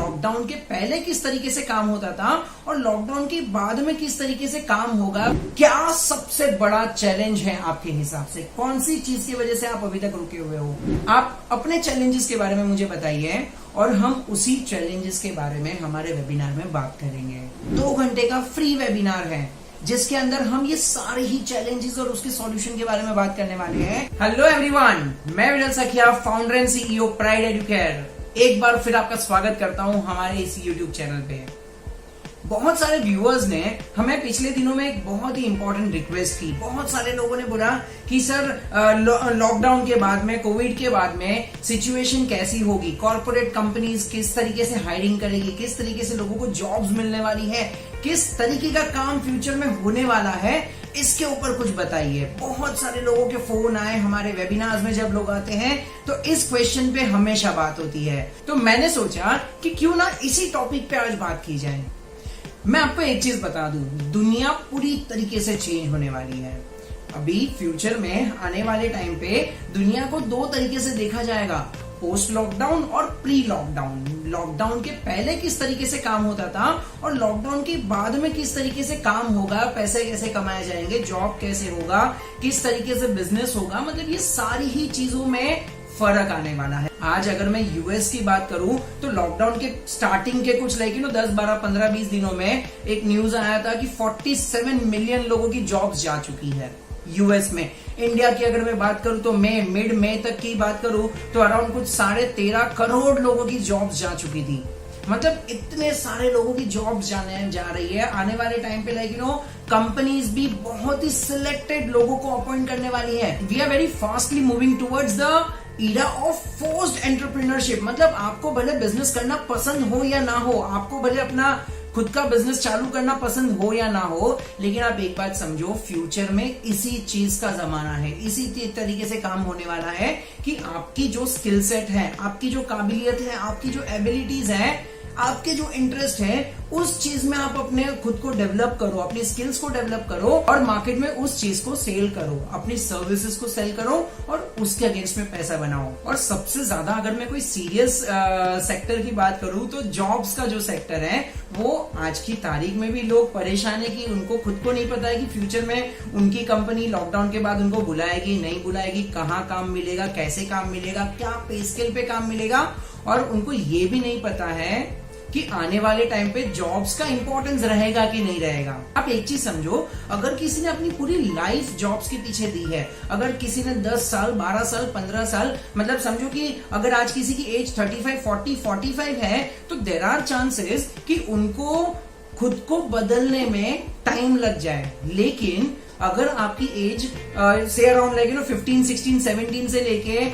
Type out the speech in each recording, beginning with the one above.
Lockdown के पहले किस तरीके से काम होता था और लॉकडाउन के बाद में किस तरीके से काम होगा। क्या सबसे बड़ा चैलेंज है आपके हिसाब से? कौन सी चीज की वजह से आप अभी तक रुके हुए हो? आप अपने चैलेंजेस के बारे में मुझे बताइए और हम उसी चैलेंजेस के बारे में हमारे वेबिनार में बात करेंगे। 2 घंटे का फ्री वेबिनार है जिसके अंदर हम ये सारे ही चैलेंजेस और उसके सॉल्यूशन के बारे में बात करने वाले हैं। हेलो एवरीवन, मैं विजय सखिया, founder and CEO pride Educare, एक बार फिर आपका स्वागत करता हूं हमारे इस यूट्यूब चैनल पे। बहुत सारे व्यूअर्स ने हमें पिछले दिनों में एक बहुत ही इंपॉर्टेंट रिक्वेस्ट की। बहुत सारे लोगों ने बोला कि सर लॉकडाउन के बाद में, कोविड के बाद में सिचुएशन कैसी होगी, कॉर्पोरेट कंपनीज किस तरीके से हायरिंग करेगी, किस तरीके से लोगों को जॉब्स मिलने वाली है, किस तरीके का काम फ्यूचर में होने वाला है, इसके ऊपर कुछ बताइए। बहुत सारे लोगों के फोन आए हमारे वेबिनार्स में। जब लोग आते हैं तो इस क्वेश्चन पे हमेशा बात होती है, तो मैंने सोचा कि क्यों ना इसी टॉपिक पे आज बात की जाए। मैं आपको एक चीज बता दूं, दुनिया पूरी तरीके से चेंज होने वाली है। अभी फ्यूचर में आने वाले टाइम पे दुनिया को 2 तरीके से देखा जाएगा, पोस्ट लॉकडाउन और प्री लॉकडाउन। लॉकडाउन के पहले किस तरीके से काम होता था और लॉकडाउन के बाद में किस तरीके से काम होगा, पैसे कैसे कमाए जाएंगे, जॉब कैसे होगा, किस तरीके से बिजनेस होगा। मतलब ये सारी ही चीजों में फर्क आने वाला है। आज अगर मैं यूएस की बात करूं तो लॉकडाउन के स्टार्टिंग के कुछ 10, 12, 15, 20 दिनों में एक न्यूज आया था कि 47 मिलियन लोगों की जॉब्स जा चुकी है यूएस में। इंडिया की अगर मैं बात करूं तो मिड मई तक की बात करूं तो अराउंड कुछ 13.5 करोड़ लोगों की जॉब्स जा चुकी थी। मतलब इतने सारे लोगों की जॉब्स जाने जा रही है। आने वाले टाइम पे कंपनीज भी बहुत ही सिलेक्टेड लोगों को अपॉइंट करने वाली है। We are very fastly moving towards the era of forced entrepreneurship. मतलब आपको भले बिजनेस करना पसंद हो या ना हो, आपको भले अपना खुद का बिजनेस चालू करना पसंद हो या ना हो, लेकिन आप एक बात समझो, फ्यूचर में इसी चीज का जमाना है। इसी तरीके से काम होने वाला है कि आपकी जो स्किल सेट है, आपकी जो काबिलियत है, आपकी जो एबिलिटीज है, आपके जो इंटरेस्ट है, उस चीज में आप अपने खुद को डेवलप करो, अपनी स्किल्स को डेवलप करो और मार्केट में उस चीज को सेल करो, अपनी सर्विसेज को सेल करो और उसके अगेंस्ट में पैसा बनाओ। और सबसे ज्यादा अगर मैं कोई सीरियस सेक्टर की बात करूं तो जॉब्स का जो सेक्टर है वो आज की तारीख में भी लोग परेशान है कि उनको खुद को नहीं पता है कि फ्यूचर में उनकी कंपनी लॉकडाउन के बाद उनको बुलाएगी नहीं बुलाएगी, कहाँ काम मिलेगा, कैसे काम मिलेगा, क्या पे स्केल पे काम मिलेगा। और उनको ये भी नहीं पता है कि आने वाले टाइम पे जॉब्स का इंपॉर्टेंस रहेगा कि नहीं रहेगा। आप एक चीज समझो, अगर किसी ने अपनी पूरी लाइफ जॉब्स के पीछे दी है, अगर किसी ने 10 साल, 12 साल, 15 साल, मतलब समझो कि अगर आज किसी की एज 35, 40, 45 है, तो देयर आर चांसेस कि उनको खुद को बदलने में टाइम लग जाए। लेकिन अगर आपकी एज से अराउंड 15, 16, 17 से लेके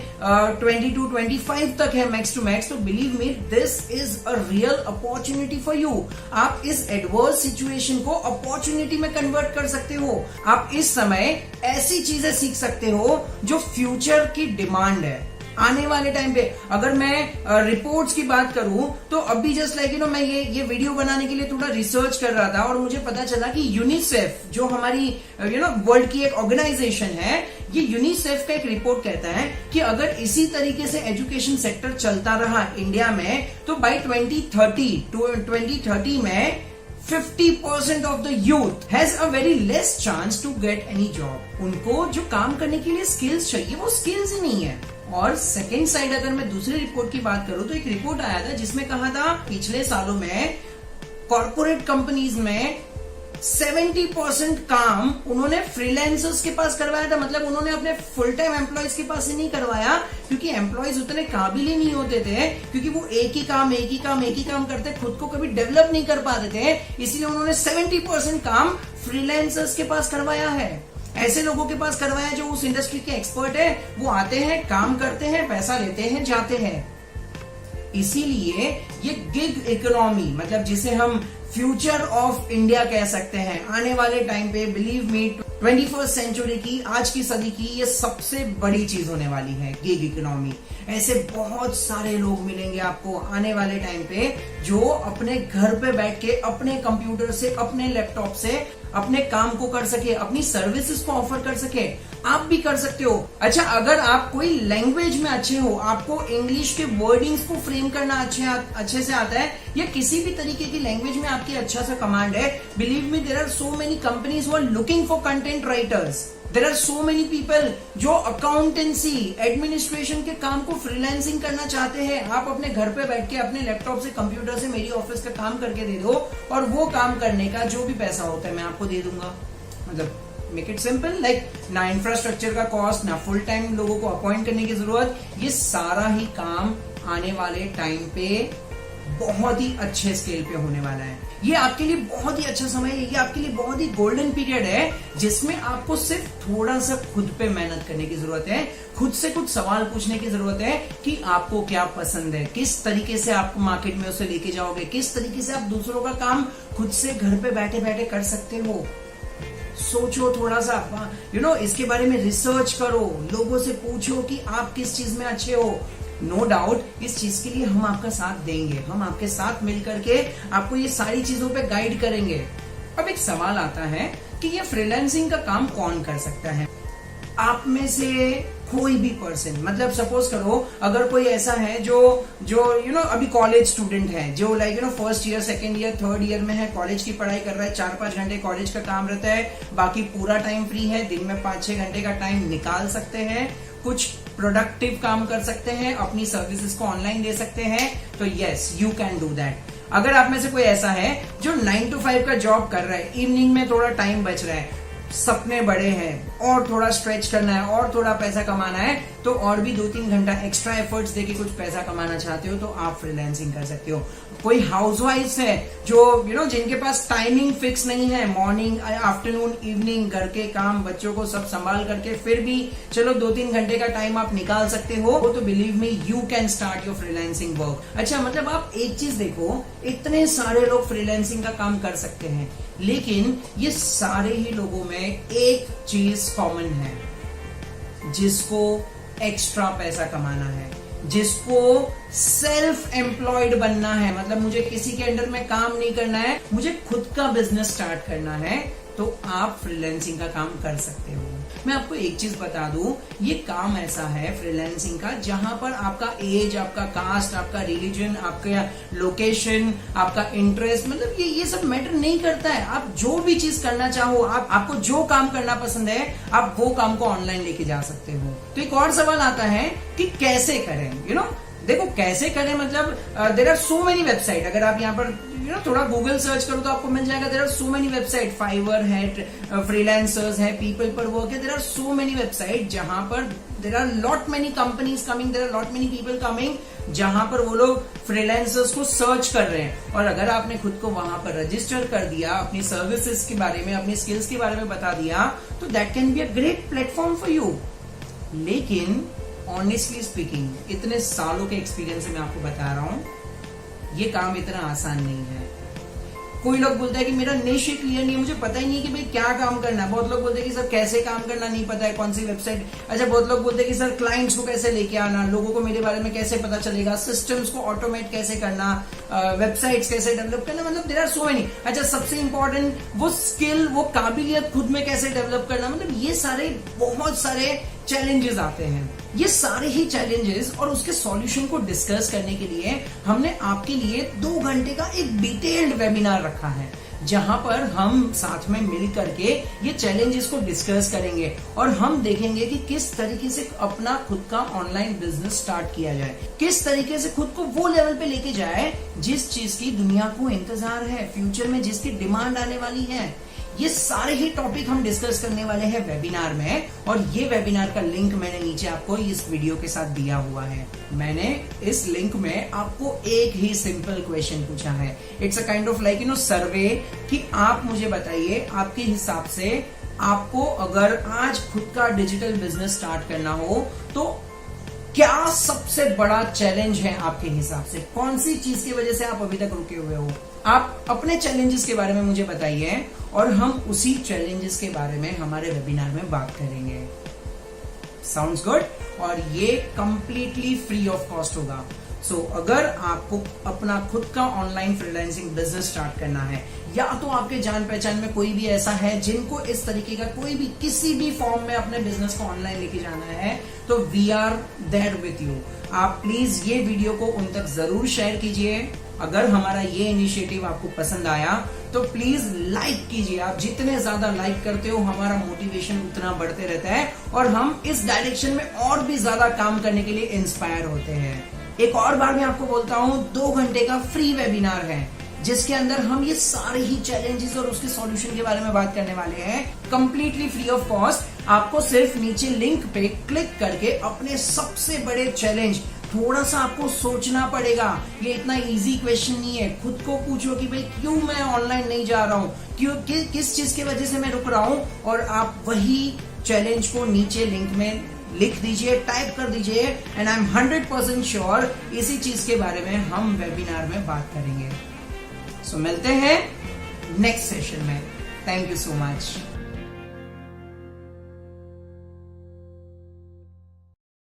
22, 25 तक है मैक्स टू मैक्स, तो believe me, this is a real opportunity for you. आप इस एडवर्स सिचुएशन को अपॉर्चुनिटी में कन्वर्ट कर सकते हो। आप इस समय ऐसी चीजें सीख सकते हो जो फ्यूचर की डिमांड है आने वाले टाइम पे। अगर मैं रिपोर्ट्स की बात करूं तो अभी जस्ट मैं ये वीडियो बनाने के लिए थोड़ा रिसर्च कर रहा था और मुझे पता चला कि यूनिसेफ, जो हमारी वर्ल्ड की एक ऑर्गेनाइजेशन है, ये यूनिसेफ का एक रिपोर्ट कहता है कि अगर इसी तरीके से एजुकेशन सेक्टर चलता रहा इंडिया में तो बाय 2030 में 50% of the youth has a very less chance to get any job. उनको जो काम करने के लिए स्किल्स चाहिए वो स्किल्स ही नहीं है। और सेकेंड साइड अगर मैं दूसरी रिपोर्ट की बात करूं तो एक रिपोर्ट आया था जिसमें कहा था पिछले सालों में कॉर्पोरेट कंपनीज में 70% काम उन्होंने फ्रीलांसर्स के पास करवाया था। मतलब उन्होंने अपने फुल टाइम एम्प्लॉयज के पास ही नहीं करवाया, क्योंकि एम्प्लॉयज उतने काबिल ही नहीं होते थे, क्योंकि वो एक ही काम करते, खुद को कभी डेवलप नहीं कर पाते थे। इसलिए उन्होंने 70% काम फ्रीलांसर्स के पास करवाया है। ऐसे लोगों के पास करवाया जो उस इंडस्ट्री के एक्सपर्ट है, वो आते हैं, काम करते हैं, पैसा लेते हैं, जाते हैं। इसीलिए ये गिग इकोनॉमी, मतलब जिसे हम फ्यूचर ऑफ इंडिया कह सकते हैं, आने वाले टाइम पे बिलीव मी 21st सेंचुरी की, आज की सदी की ये सबसे बड़ी चीज होने वाली है, गिग इकोनॉमी। ऐसे बहुत सारे लोग मिलेंगे आपको आने वाले टाइम पे जो अपने घर पे बैठ के अपने कंप्यूटर से, अपने लैपटॉप से अपने काम को कर सके, अपनी सर्विसेज को ऑफर कर सके, आप भी कर सकते हो। अच्छा, अगर आप कोई लैंग्वेज में अच्छे हो, आपको इंग्लिश के वर्डिंग्स को फ्रेम करना अच्छे से आता है, या किसी भी तरीके की लैंग्वेज में आपकी अच्छा सा कमांड है, believe me there are so many companies who are looking for content writers. There are so many people जो अकाउंटेंसी, एडमिनिस्ट्रेशन के काम को फ्रीलांसिंग करना चाहते हैं। आप अपने घर पे बैठ के अपने लैपटॉप से, कंप्यूटर से मेरी ऑफिस का काम करके दे दो और वो काम करने का जो भी पैसा होता है मैं आपको दे दूंगा। मतलब मेक इट सिंपल, लाइक ना इंफ्रास्ट्रक्चर का कॉस्ट, ना फुल टाइम लोगों को अपॉइंट करने की जरूरत। ये सारा ही काम आने वाले टाइम पे बहुत ही अच्छे स्केल पे होने वाला है। ये आपके लिए बहुत ही अच्छा समय है, ये आपके लिए बहुत ही गोल्डन पीरियड है, जिसमें आपको सिर्फ थोड़ा सा खुद पे मेहनत करने की जरूरत है, खुद से कुछ सवाल पूछने की जरूरत है कि आपको क्या पसंद है, किस तरीके से आप मार्केट में उसे लेके जाओगे, किस तरीके से आप दूसरों का काम खुद से घर पे बैठे बैठे कर सकते हो। सोचो थोड़ा सा, इसके बारे में रिसर्च करो, लोगों से पूछो कि आप किस चीज में अच्छे हो। नो डाउट इस चीज के लिए हम आपका साथ देंगे, हम आपके साथ मिलकर के आपको ये सारी चीजों पे गाइड करेंगे। अब एक सवाल आता है कि ये फ्रीलांसिंग का काम कौन कर सकता है? आप में से कोई भी पर्सन, मतलब सपोज करो अगर कोई ऐसा है जो अभी कॉलेज स्टूडेंट है, जो first year, second year, third year में है, कॉलेज की पढ़ाई कर रहा है, 4-5 घंटे कॉलेज का काम रहता है, बाकी पूरा टाइम फ्री है, दिन में 5-6 घंटे का टाइम निकाल सकते हैं, कुछ प्रोडक्टिव काम कर सकते हैं, अपनी सर्विसेज को ऑनलाइन दे सकते हैं, तो yes you can do that. अगर आप में से कोई ऐसा है जो 9 to 5 का जॉब कर रहा है, इवनिंग में थोड़ा टाइम बच रहा है, सपने बड़े हैं और थोड़ा स्ट्रेच करना है और थोड़ा पैसा कमाना है, तो और भी 2-3 घंटा एक्स्ट्रा एफर्ट्स देके कुछ पैसा कमाना चाहते हो तो आप फ्रीलांसिंग कर सकते हो। कोई हाउसवाइफ्स है जो जिनके पास टाइमिंग फिक्स नहीं है, मॉर्निंग, आफ्टरनून, इवनिंग, घर के काम, बच्चों को सब संभाल करके फिर भी चलो 2-3 घंटे का टाइम आप निकाल सकते हो, तो believe me you can start your freelancing work. अच्छा, मतलब आप एक चीज देखो, इतने सारे लोग फ्रीलांसिंग का काम कर सकते हैं, लेकिन ये सारे ही लोगों में एक चीज कॉमन है, जिसको एक्स्ट्रा पैसा कमाना है, जिसको सेल्फ एम्प्लॉयड बनना है, मतलब मुझे किसी के अंडर में काम नहीं करना है, मुझे खुद का बिजनेस स्टार्ट करना है, तो आप फ्रीलांसिंग का काम कर सकते हो। मैं आपको एक चीज बता दूं, ये काम ऐसा है फ्रीलांसिंग का, जहां पर आपका एज, आपका कास्ट, आपका रिलीजन, आपका लोकेशन, आपका इंटरेस्ट, मतलब ये सब मैटर नहीं करता है। आप जो भी चीज करना चाहो, आपको जो काम करना पसंद है, आप वो काम को ऑनलाइन लेके जा सकते हो। तो एक और सवाल आता है कि कैसे करें, देखो कैसे करें, मतलब there are so many website. अगर आप यहाँ पर थोड़ा गूगल सर्च करो तो आपको मिल जाएगा, there are so many website, Fiverr है, फ्रीलांसर्स है, पीपल पर वर्क है, there are so many website जहां पर there are lot many companies coming, there are lot many people coming, जहां पर वो लोग फ्रीलांसर्स को सर्च कर रहे हैं। और अगर आपने खुद को वहां पर रजिस्टर कर दिया, अपनी सर्विसेज के बारे में, अपनी स्किल्स के बारे में बता दिया, तो that can be a great platform for you. लेकिन ऑनेस्टली स्पीकिंग, इतने सालों के एक्सपीरियंस से मैं आपको बता रहा हूं, ये काम इतना आसान नहीं है। कोई लोग बोलता है कि मेरा निश क्लियर नहीं है, मुझे पता ही नहीं कि भाई क्या काम करना है। बहुत लोग बोलते हैं कि सर कैसे काम करना नहीं पता है, कौन सी वेबसाइट। अच्छा, बहुत लोग बोलते हैं कि सर क्लाइंट्स को कैसे लेके आना, लोगों को मेरे बारे में कैसे पता चलेगा, सिस्टम्स को ऑटोमेट कैसे करना, वेबसाइट्स कैसे डेवलप करना, मतलब देयर आर सो मेनी। अच्छा, सबसे इंपॉर्टेंट वो स्किल, वो काबिलियत खुद में कैसे डेवलप करना, मतलब ये सारे बहुत सारे चैलेंजेस आते हैं। ये सारे ही चैलेंजेस और उसके सॉल्यूशन को डिस्कस करने के लिए हमने आपके लिए 2 घंटे का एक डिटेल्ड वेबिनार रखा है, जहां पर हम साथ में मिल करके ये चैलेंजेस को डिस्कस करेंगे और हम देखेंगे कि किस तरीके से अपना खुद का ऑनलाइन बिजनेस स्टार्ट किया जाए, किस तरीके से खुद को वो लेवल पे लेके जाए जिस चीज की दुनिया को इंतजार है, फ्यूचर में जिसकी डिमांड आने वाली है। ये सारे ही टॉपिक हम डिस्कस करने वाले हैं वेबिनार में, और ये वेबिनार का लिंक मैंने नीचे आपको इस वीडियो के साथ दिया हुआ है। मैंने इस लिंक में आपको एक ही सिंपल क्वेश्चन पूछा है, it's a kind of like survey, कि आप मुझे बताइए आपके हिसाब से आपको अगर आज खुद का डिजिटल बिजनेस स्टार्ट करना हो तो क्या सबसे बड़ा चैलेंज है आपके हिसाब से, कौन सी चीज की वजह से आप अभी तक रुके हुए हो। आप अपने चैलेंजेस के बारे में मुझे बताइए और हम उसी चैलेंजेस के बारे में हमारे वेबिनार में बात करेंगे। Sounds good? और ये कंप्लीटली फ्री ऑफ कॉस्ट होगा। अगर आपको अपना खुद का ऑनलाइन फ्रीलांसिंग बिजनेस स्टार्ट करना है, या तो आपके जान पहचान में कोई भी ऐसा है जिनको इस तरीके का कोई भी किसी भी फॉर्म में अपने बिजनेस को ऑनलाइन लेके जाना है, तो we are there with you. आप प्लीज ये वीडियो को उन तक जरूर शेयर कीजिए। अगर हमारा ये इनिशिएटिव आपको पसंद आया तो प्लीज लाइक कीजिए। आप जितने ज्यादा लाइक करते हो हमारा मोटिवेशन उतना बढ़ते रहता है और हम इस डायरेक्शन में और भी ज्यादा काम करने के लिए इंस्पायर होते हैं। एक और बार मैं आपको बोलता हूं, 2 घंटे का फ्री वेबिनार है जिसके अंदर हम ये सारे ही चैलेंजेस और उसके सॉल्यूशन के बारे में बात करने वाले हैं, कंप्लीटली फ्री ऑफ कॉस्ट। आपको सिर्फ नीचे लिंक पे क्लिक करके अपने सबसे बड़े चैलेंज, थोड़ा सा आपको सोचना पड़ेगा, ये इतना इजी क्वेश्चन नहीं है। खुद को पूछो कि भाई क्यों मैं ऑनलाइन नहीं जा रहा हूं, क्यों किस चीज की वजह से मैं रुक रहा हूं, और आप वही चैलेंज को नीचे लिंक में लिख दीजिए, टाइप कर दीजिए, एंड आई एम 100% श्योर इसी चीज के बारे में हम वेबिनार में बात करेंगे। सो मिलते हैं नेक्स्ट सेशन में। Thank you so much.